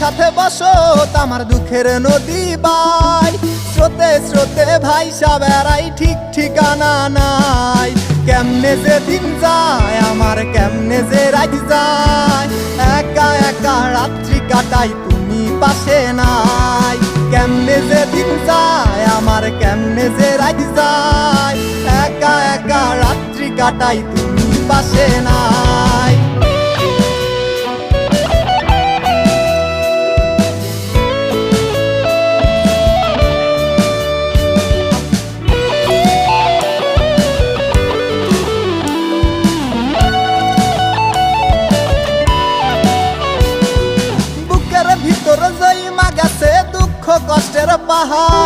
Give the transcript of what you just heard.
সাথে বসো আমার দুঃখের নদী বাই স্রোতে স্রোতে ভাইসা বেড়াই ঠিক ঠিকানা নাই কেমনে যে দিন যায় আমার কেমনে যে রাত যায় একা একা রাত্রি কাটাই তুমি পাশে নাই কেমনে যে দিন যায় আমার কেমনে যে রাত যায় একা একা রাত্রি কাটাই তুমি পাশে নাই ভিতর জয়মা গেছে দুঃখ কষ্টের পাহাড়